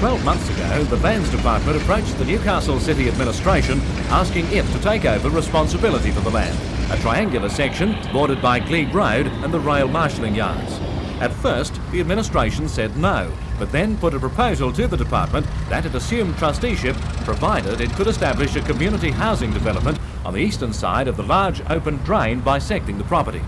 12 months ago, the Lands Department approached the Newcastle City Administration asking it to take over responsibility for the land, a triangular section bordered by Glebe Road and the rail marshalling yards. At first, the administration said no, but then put a proposal to the department that it assumed trusteeship provided it could establish a community housing development on the eastern side of the large open drain bisecting the property.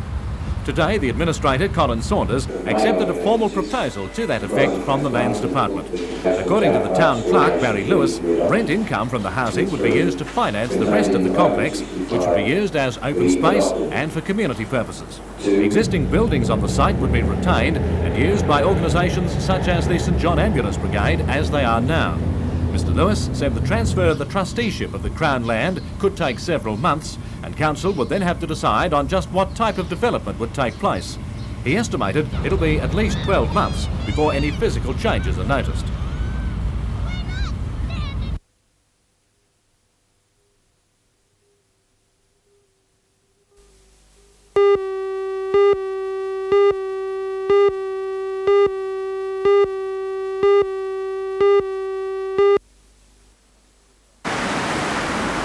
Today, the Administrator, Colin Saunders, accepted a formal proposal to that effect from the Lands Department. According to the Town Clerk, Barry Lewis, rent income from the housing would be used to finance the rest of the complex, which would be used as open space and for community purposes. Existing buildings on the site would be retained and used by organisations such as the St John Ambulance Brigade as they are now. Mr Lewis said the transfer of the trusteeship of the Crown land could take several months, and Council would then have to decide on just what type of development would take place. He estimated it'll be at least 12 months before any physical changes are noticed.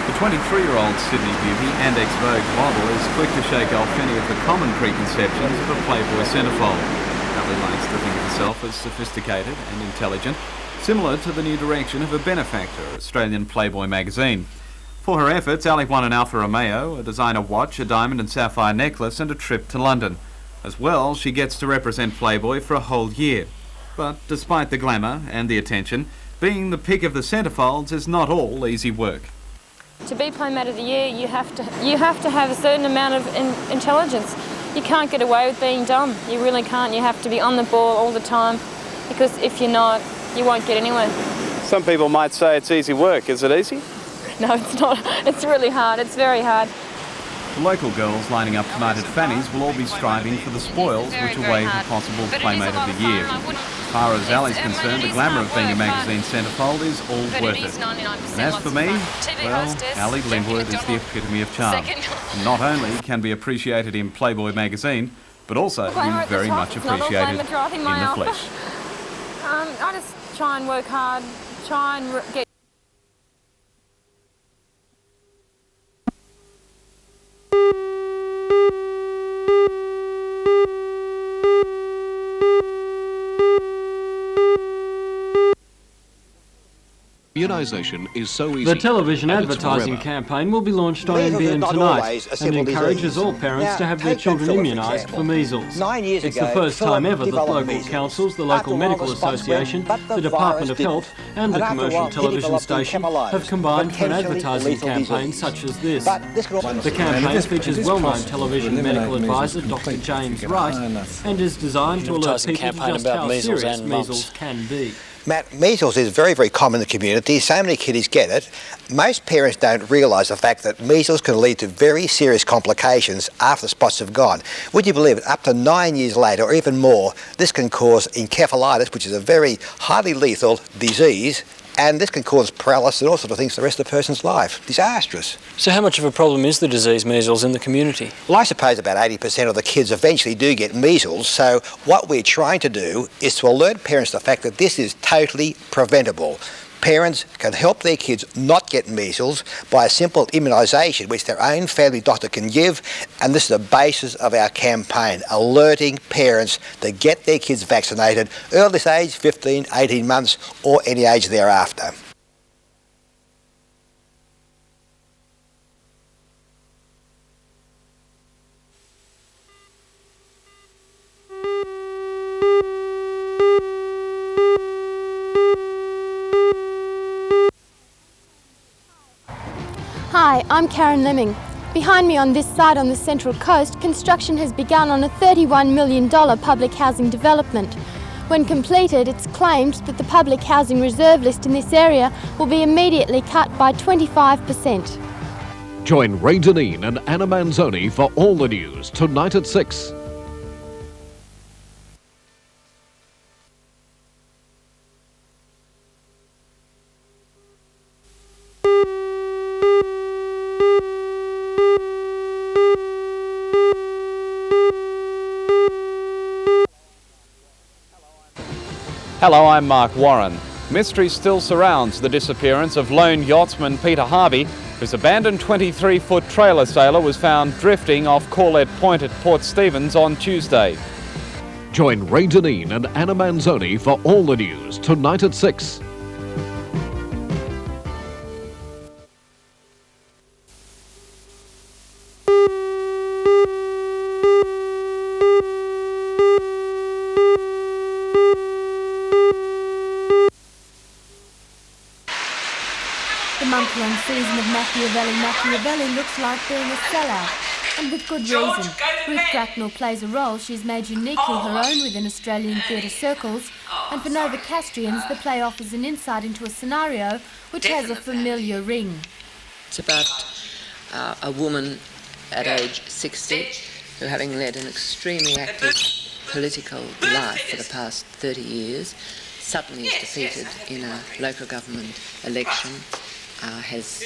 The 23-year-old Sydney beauty and ex-Vogue model is quick to shake off any of the common preconceptions of a Playboy centrefold. Ellie likes to think of herself as sophisticated and intelligent, similar to the new direction of her benefactor, Australian Playboy magazine. For her efforts, Ellie won an Alfa Romeo, a designer watch, a diamond and sapphire necklace and a trip to London. As well, she gets to represent Playboy for a whole year. But despite the glamour and the attention, being the pick of the centrefolds is not all easy work. To be Playmate of the Year, you have to have a certain amount of intelligence. You can't get away with being dumb. You really can't. You have to be on the ball all the time, because if you're not, you won't get anywhere. Some people might say it's easy work. Is it easy? No, it's not. It's really hard. It's very hard. The local girls lining up tonight at Fanny's will all be striving for the spoils which await a possible Playmate of the Year. As far as Ali's concerned, the glamour of being a magazine centrefold is all worth it. And as for me, well, Ali Linwood is the epitome of charm. And not only can be appreciated in Playboy magazine, but also is very much appreciated in the flesh. I just try and work hard, try and get... Is so easy. The television advertising campaign will be launched on NBN tonight and encourages all parents to have their children immunised for measles. It's the first time ever that local councils, the local medical association, the Department of Health and the commercial television station have combined for an advertising campaign such as this. The campaign features well-known television medical advisor Dr James Wright and is designed to alert people to just how serious measles can be. Matt, measles is very, very common in the community. So many kiddies get it. Most parents don't realise the fact that measles can lead to very serious complications after the spots have gone. Would you believe it? Up to 9 years later, or even more, this can cause encephalitis, which is a very highly lethal disease, and this can cause paralysis and all sorts of things for the rest of the person's life. Disastrous. So how much of a problem is the disease measles in the community? Well, I suppose about 80% of the kids eventually do get measles, so what we're trying to do is to alert parents to the fact that this is totally preventable. Parents can help their kids not get measles by a simple immunisation which their own family doctor can give, and this is the basis of our campaign, alerting parents to get their kids vaccinated earliest age, 15, 18 months, or any age thereafter. Hi, I'm Karen Lemming. Behind me on this side on the Central Coast, construction has begun on a $31 million public housing development. When completed, it's claimed that the public housing reserve list in this area will be immediately cut by 25%. Join Ray Deneen and Anna Manzoni for all the news tonight at 6. Hello, I'm Mark Warren. Mystery still surrounds the disappearance of lone yachtsman Peter Harvey, whose abandoned 23-foot trailer sailor was found drifting off Corlett Point at Port Stephens on Tuesday. Join Ray Deneen and Anna Manzoni for all the news tonight at 6. The month-long season of Machiavelli looks like being a sellout, and with good reason. Ruth Bracknell plays a role she's made uniquely her own within Australian theatre circles, and for Nova Castrians the play offers an insight into a scenario which has a familiar ring. It's about a woman at age 60 who, having led an extremely active political life for the past 30 years, suddenly is defeated in a local government election, has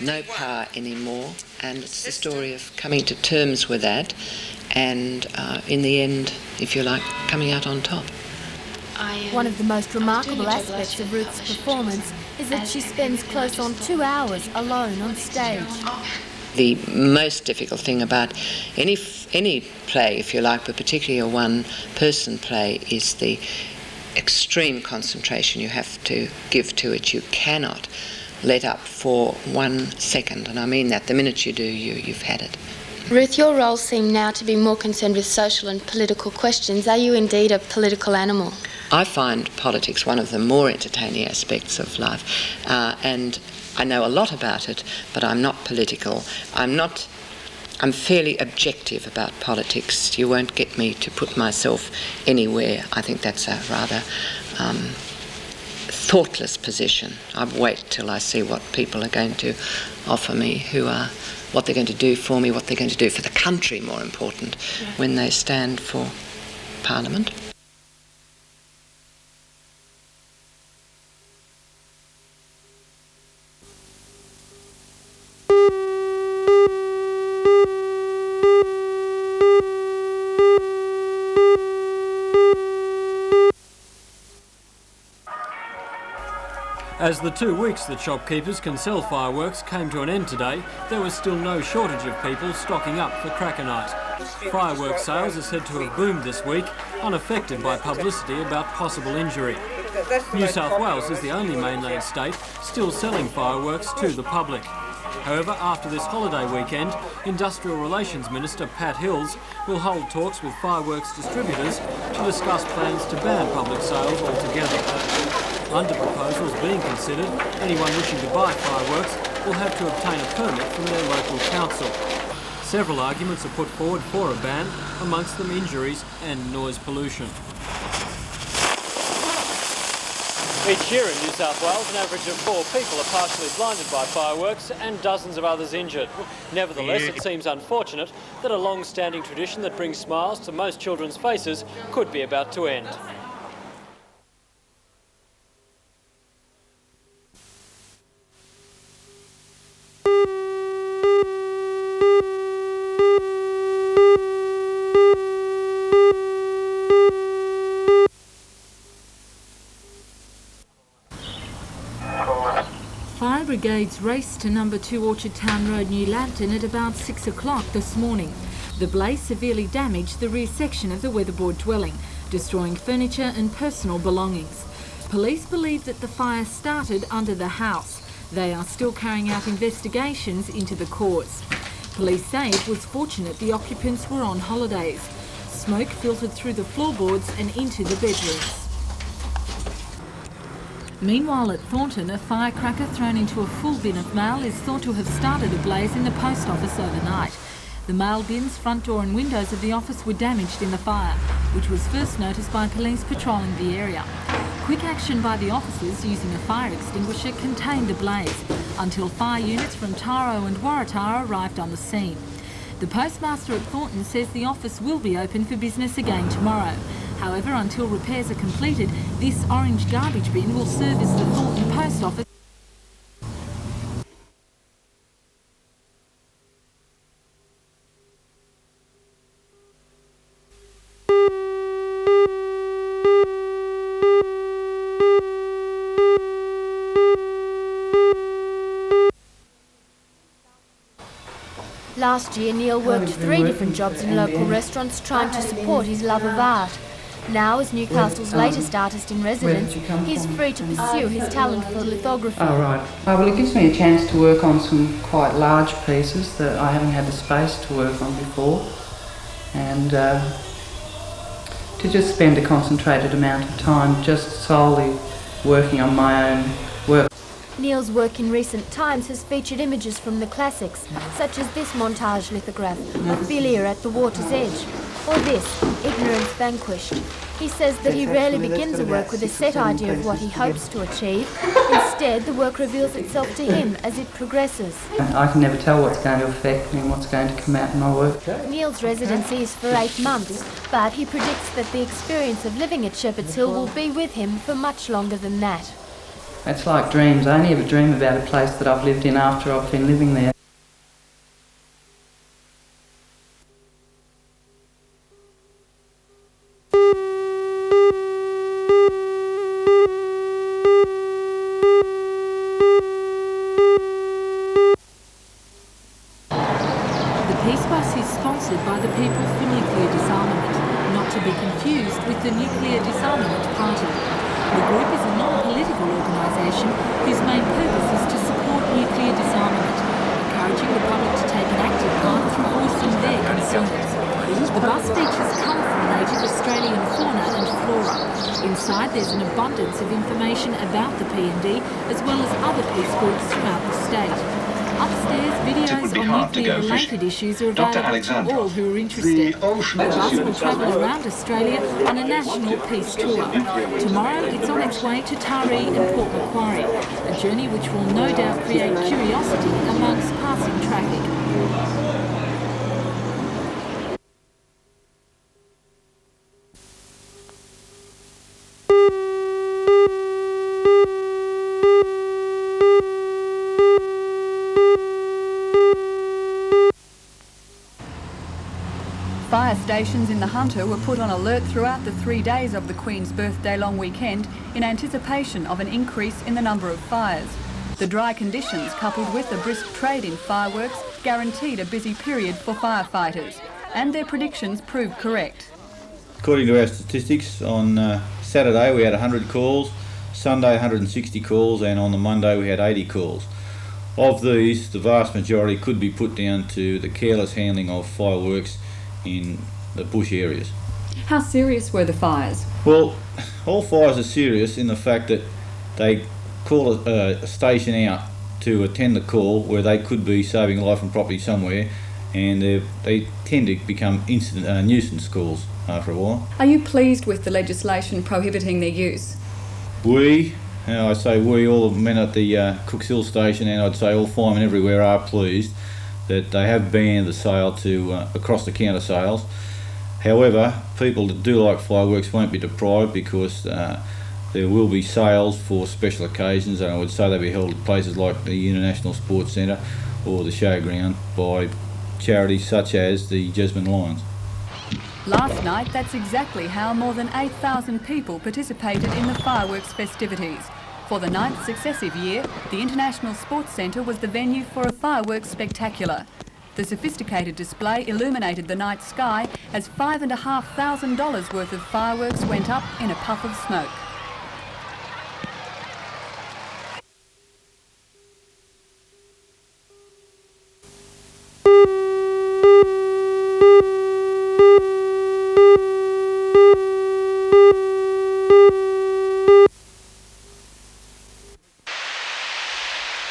no power anymore, and it's the story of coming to terms with that and in the end, if you like, coming out on top. One of the most remarkable aspects of Ruth's performance is that she spends close on 2 hours alone on stage. The most difficult thing about any play, if you like, but particularly a one-person play, is the extreme concentration you have to give to it. You cannot let up for 1 second, and I mean that. The minute you do, you've had it. Ruth, your roles seem now to be more concerned with social and political questions. Are you indeed a political animal? I find politics one of the more entertaining aspects of life, and I know a lot about it, but I'm not political. I'm fairly objective about politics. You won't get me to put myself anywhere. I think that's a rather thoughtless position. I'll wait till I see what people are going to offer me, what they're going to do for me, what they're going to do for the country, more important, when they stand for Parliament. As the 2 weeks that shopkeepers can sell fireworks came to an end today, there was still no shortage of people stocking up for Cracker Night. Fireworks sales are said to have boomed this week, unaffected by publicity about possible injury. New South Wales is the only mainland state still selling fireworks to the public. However, after this holiday weekend, Industrial Relations Minister Pat Hills will hold talks with fireworks distributors to discuss plans to ban public sales altogether. Under proposals being considered, anyone wishing to buy fireworks will have to obtain a permit from their local council. Several arguments are put forward for a ban, amongst them injuries and noise pollution. Each year in New South Wales, an average of 4 people are partially blinded by fireworks and dozens of others injured. Nevertheless, it seems unfortunate that a long-standing tradition that brings smiles to most children's faces could be about to end. Fire brigades raced to number 2 Orchard Town Road, New Lambton at about 6 o'clock this morning. The blaze severely damaged the rear section of the weatherboard dwelling, destroying furniture and personal belongings. Police believe that the fire started under the house. They are still carrying out investigations into the cause. Police say it was fortunate the occupants were on holidays. Smoke filtered through the floorboards and into the bedrooms. Meanwhile at Thornton, a firecracker thrown into a full bin of mail is thought to have started a blaze in the post office overnight. The mail bins, front door and windows of the office were damaged in the fire, which was first noticed by police patrolling the area. Quick action by the officers using a fire extinguisher contained the blaze, until fire units from Taro and Waratah arrived on the scene. The postmaster at Thornton says the office will be open for business again tomorrow. However, until repairs are completed, this orange garbage bin will serve as the Thornton post office. Last year, Neil worked 3 different jobs in local restaurants trying to support his love of art. Now, as Newcastle's latest artist in residence, he's free to pursue his talent for lithography. Oh, right. Well, it gives me a chance to work on some quite large pieces that I haven't had the space to work on before, and to just spend a concentrated amount of time just solely working on my own work. Neil's work in recent times has featured images from the classics, such as this montage lithograph, Ophelia at the Water's Edge, or this, Ignorance Vanquished. He says that he rarely begins a work with a set idea of what he hopes to achieve. Instead, the work reveals itself to him as it progresses. I can never tell what's going to affect me and what's going to come out in my work. Neil's residency is for 8 months, but he predicts that the experience of living at Shepherd's Hill will be with him for much longer than that. It's like dreams. I only ever dream about a place that I've lived in after I've been living there. The Peace Bus is sponsored by the People for Nuclear Disarmament, not to be confused with the Nuclear Disarmament Party. The group is a non-political organisation whose main purpose is to support nuclear disarmament, encouraging the public to take an active part through voicing their concerns. The bus features colourful native Australian fauna and flora. Inside there's an abundance of information about the PND as well as other peace groups throughout the state. Upstairs, videos on nuclear-related issues are available to all who are interested. The bus will travel around Australia on a national peace tour. Tomorrow, it's on its way to Taree and Port Macquarie, a journey which will no doubt create curiosity amongst passing traffic. Fire stations in the Hunter were put on alert throughout the 3 days of the Queen's birthday long weekend in anticipation of an increase in the number of fires. The dry conditions, coupled with a brisk trade in fireworks, guaranteed a busy period for firefighters, and their predictions proved correct. According to our statistics, on Saturday we had 100 calls, Sunday 160 calls, and on the Monday we had 80 calls. Of these, the vast majority could be put down to the careless handling of fireworks in the bush areas. How serious were the fires? Well, all fires are serious in the fact that they call a station out to attend the call where they could be saving life and property somewhere, and they tend to become nuisance calls after a while. Are you pleased with the legislation prohibiting their use? I say we, all the men at the Cooks Hill station, and I'd say all firemen everywhere are pleased that they have banned the sale to across-the-counter sales. However, people that do like fireworks won't be deprived because there will be sales for special occasions, and I would say they'll be held at places like the International Sports Centre or the Showground by charities such as the Jesmond Lions. Last night, that's exactly how more than 8,000 people participated in the fireworks festivities. For the 9th successive year, the International Sports Centre was the venue for a fireworks spectacular. The sophisticated display illuminated the night sky as $5,500 worth of fireworks went up in a puff of smoke.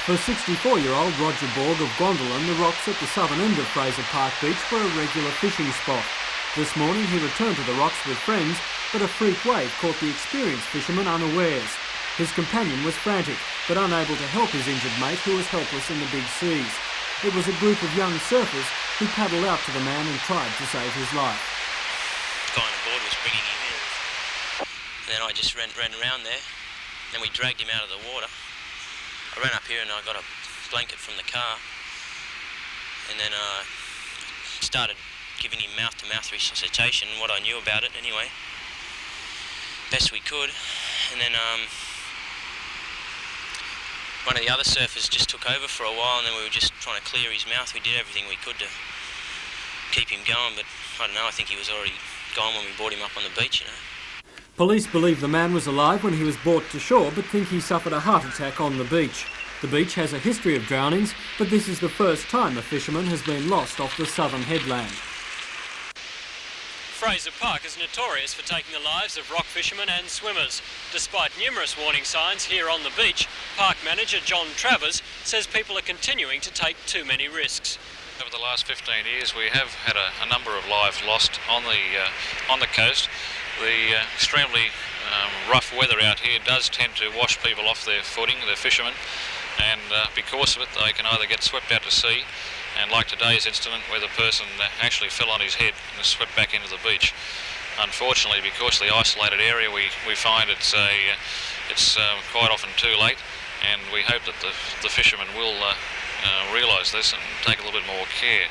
For 64-year-old Roger Borg of Gondolin, the rocks at the southern end of Fraser Park Beach were a regular fishing spot. This morning he returned to the rocks with friends, but a freak wave caught the experienced fisherman unawares. His companion was frantic, but unable to help his injured mate who was helpless in the big seas. It was a group of young surfers who paddled out to the man and tried to save his life. The guy on the board was bringing him in. And then I just ran around there. Then we dragged him out of the water. I ran up here and I got a blanket from the car, and then started giving him mouth-to-mouth resuscitation, what I knew about it anyway, best we could. And then one of the other surfers just took over for a while, and then we were just trying to clear his mouth. We did everything we could to keep him going, but I don't know, I think he was already gone when we brought him up on the beach, you know. Police believe the man was alive when he was brought to shore, but think he suffered a heart attack on the beach. The beach has a history of drownings, but this is the first time a fisherman has been lost off the southern headland. Fraser Park is notorious for taking the lives of rock fishermen and swimmers. Despite numerous warning signs here on the beach, park manager John Travers says people are continuing to take too many risks. Over the last 15 years we have had a number of lives lost on the coast. The extremely rough weather out here does tend to wash people off their footing, their fishermen, and because of it they can either get swept out to sea, and like today's incident where the person actually fell on his head and was swept back into the beach. Unfortunately, because of the isolated area, we find it's quite often too late, and we hope that the fishermen will realise this and take a little bit more care.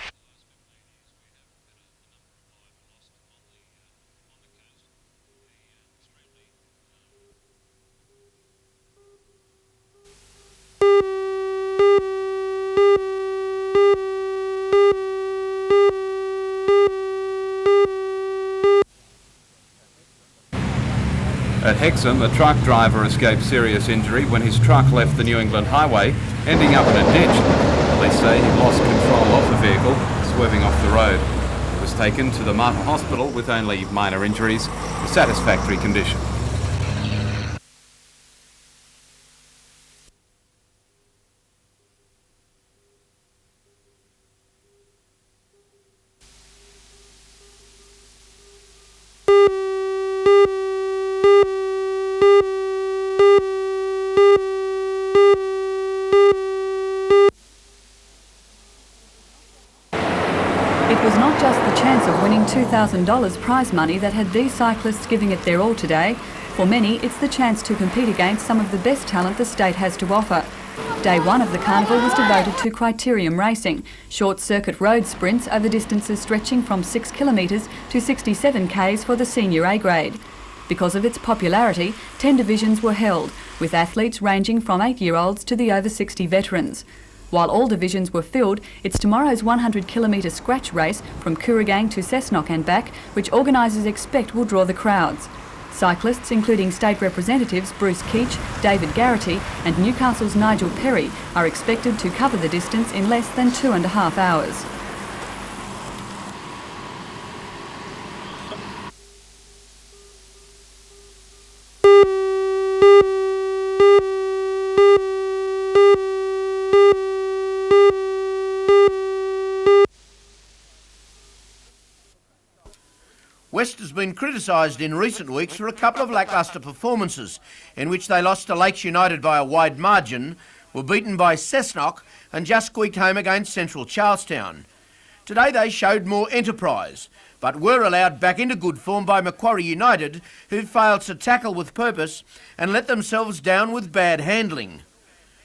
At Hexham, a truck driver escaped serious injury when his truck left the New England Highway, ending up in a ditch. Police say he lost control of the vehicle, swerving off the road. He was taken to the Mater Hospital with only minor injuries, a satisfactory condition. It was not just the chance of winning $2,000 prize money that had these cyclists giving it their all today. For many, it's the chance to compete against some of the best talent the state has to offer. Day one of the carnival was devoted to criterium racing, short circuit road sprints over distances stretching from 6 kilometres to 67 k's for the senior A grade. Because of its popularity, 10 divisions were held, with athletes ranging from 8-year-olds to the over 60 veterans. While all divisions were filled, it's tomorrow's 100-kilometre scratch race from Kooragang to Cessnock and back, which organisers expect will draw the crowds. Cyclists, including state representatives Bruce Keach, David Garrity and Newcastle's Nigel Perry, are expected to cover the distance in less than 2.5 hours. West has been criticised in recent weeks for a couple of lacklustre performances in which they lost to Lakes United by a wide margin, were beaten by Cessnock and just squeaked home against Central Charlestown. Today they showed more enterprise, but were allowed back into good form by Macquarie United, who failed to tackle with purpose and let themselves down with bad handling.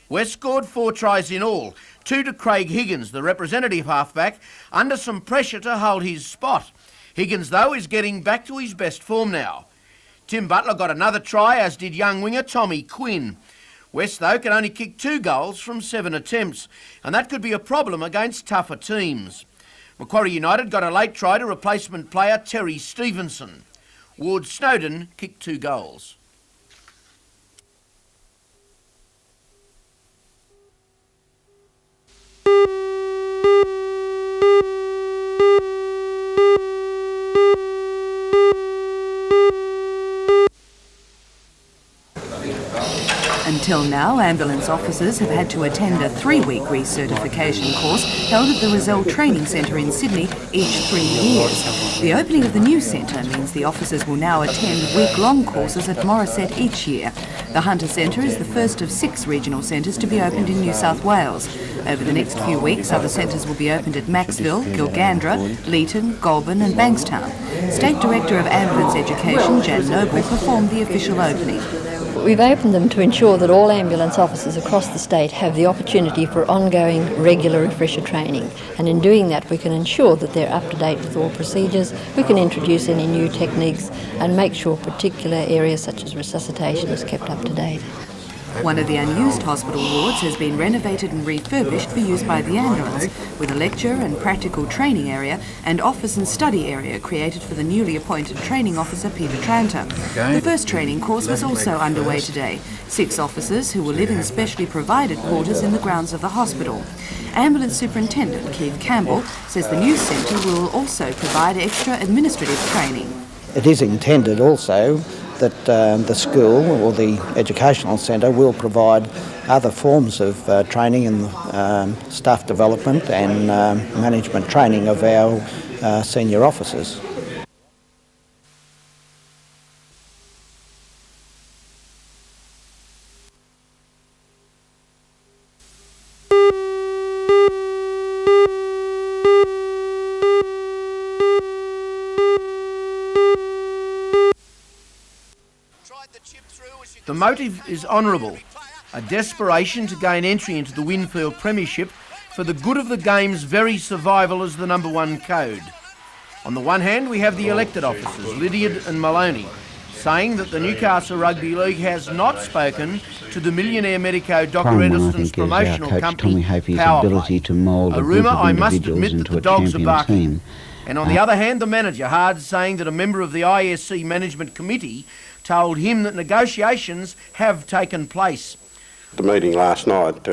West scored 4 tries in all, 2 to Craig Higgins, the representative halfback, under some pressure to hold his spot. Higgins, though, is getting back to his best form now. Tim Butler got another try, as did young winger Tommy Quinn. West, though, can only kick 2 goals from 7 attempts, and that could be a problem against tougher teams. Macquarie United got a late try to replacement player Terry Stevenson. Ward Snowden kicked 2 goals. Until now, ambulance officers have had to attend a 3-week recertification course held at the Rozelle Training Centre in Sydney each 3 years. The opening of the new centre means the officers will now attend week-long courses at Morisset each year. The Hunter Centre is the first of 6 regional centres to be opened in New South Wales. Over the next few weeks, other centres will be opened at Maxville, Gilgandra, Leeton, Goulburn and Bankstown. State Director of Ambulance Education, Jan Noble, performed the official opening. We've opened them to ensure that all ambulance officers across the state have the opportunity for ongoing regular refresher training, and in doing that we can ensure that they're up to date with all procedures, we can introduce any new techniques and make sure particular areas such as resuscitation is kept up to date. One of the unused hospital wards has been renovated and refurbished for use by the ambulance, with a lecture and practical training area and office and study area created for the newly appointed training officer Peter Tranter. The first training course was also underway today. 6 officers who will live in specially provided quarters in the grounds of the hospital. Ambulance Superintendent Keith Campbell says the new centre will also provide extra administrative training. It is intended also that the school or the educational centre will provide other forms of training in staff development and management training of our senior officers. The motive is honourable, a desperation to gain entry into the Winfield Premiership for the good of the game's very survival as the #1 code. On the one hand, we have the elected officers, Lydiard and Maloney, saying that the Newcastle Rugby League has not spoken to the millionaire medico Dr Ediston's promotional company, Powerplay, a rumour I must admit that the dogs are barking. And on the other hand, the manager, Hard, saying that a member of the ISC Management Committee told him that negotiations have taken place. The meeting last night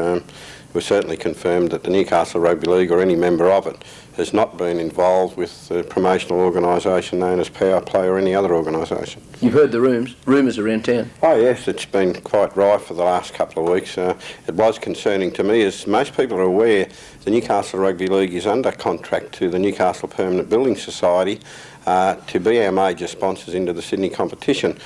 was certainly confirmed that the Newcastle Rugby League or any member of it has not been involved with the promotional organisation known as Powerplay or any other organisation. You've heard the rumours around town? Oh yes, it's been quite rife for the last couple of weeks. It was concerning to me, as most people are aware, the Newcastle Rugby League is under contract to the Newcastle Permanent Building Society to be our major sponsors into the Sydney competition.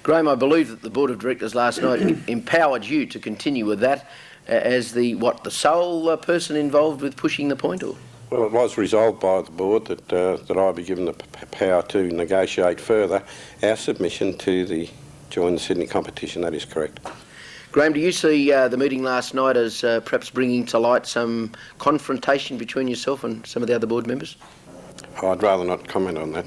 Graham, I believe that the Board of Directors last night empowered you to continue with that as the sole person involved with pushing the point, or? Well, it was resolved by the Board that I be given the power to negotiate further our submission to join the Sydney competition. That is correct. Graham, do you see the meeting last night as perhaps bringing to light some confrontation between yourself and some of the other board members? I'd rather not comment on that.